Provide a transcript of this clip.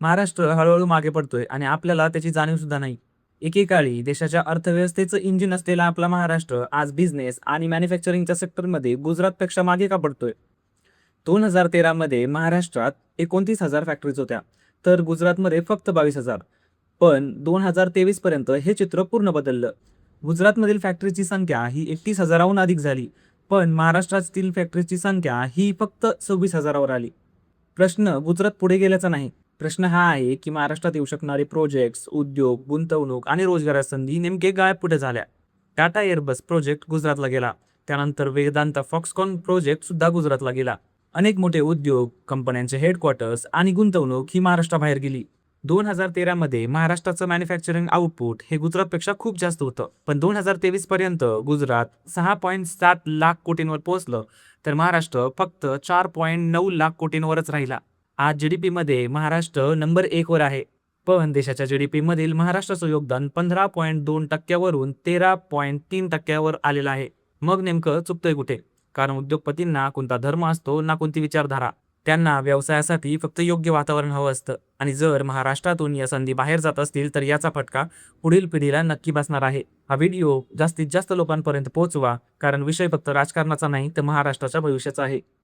महाराष्ट्र हळूहळू मागे पडतोय आणि आपल्याला त्याची जाणीव सुद्धा नाही. एकेकाळी देशाच्या अर्थव्यवस्थेचं इंजिन असलेला आपला महाराष्ट्र आज बिझनेस आणि मॅन्युफॅक्चरिंगच्या सेक्टरमध्ये गुजरातपेक्षा मागे का पडतोय? 2013 मध्ये महाराष्ट्रात 29,000 फॅक्टरीज होत्या, तर गुजरातमध्ये फक्त 22,000. पण 2023 पर्यंत हे चित्र पूर्ण बदललं. गुजरातमधील फॅक्टरीची संख्या ही 31,000हून अधिक झाली, पण महाराष्ट्रातील फॅक्टरीची संख्या ही फक्त 26,000वर आली. प्रश्न गुजरात पुढे गेल्याचा नाही. प्रश्न हा आहे की महाराष्ट्रात येऊ शकणारे प्रोजेक्ट्स, उद्योग, गुंतवणूक आणि रोजगाराच्या संधी नेमके गायब कुठे झाल्या? टाटा एअरबस प्रोजेक्ट गुजरातला गेला. त्यानंतर वेदांता फॉक्सकॉन प्रोजेक्ट सुद्धा गुजरातला गेला. अनेक मोठे उद्योग, कंपन्यांचे हेडक्वार्टर्स आणि गुंतवणूक ही महाराष्ट्राबाहेर गेली. 2013 मध्ये महाराष्ट्राचं मॅन्युफॅक्चरिंग आउटपुट हे गुजरातपेक्षा खूप जास्त होतं. पण 2023 पर्यंत गुजरात 6.7 लाख कोटींवर पोहोचलं, तर महाराष्ट्र फक्त 4.9 लाख कोटींवरच राहिला. आज जीडीपी मध्ये महाराष्ट्र नंबर 1 वर आहे. पण देशाच्या जीडीपी मधील महाराष्ट्राचं योगदान 15.2% 13.3% आलेलं आहे. मग नेमकं चुकतंय कुठे? कारण उद्योगपतींना कोणता धर्म असतो ना कोणती विचारधारा. त्यांना व्यवसायासाठी फक्त योग्य वातावरण हवं असतं. आणि जर महाराष्ट्रातून या संधी बाहेर जात असतील तर याचा फटका पुढील पिढीला नक्की बसणार आहे. हा व्हिडिओ जास्तीत जास्त लोकांपर्यंत पोहोचवा, कारण विषय फक्त राजकारणाचा नाही तर महाराष्ट्राच्या भविष्याचा आहे.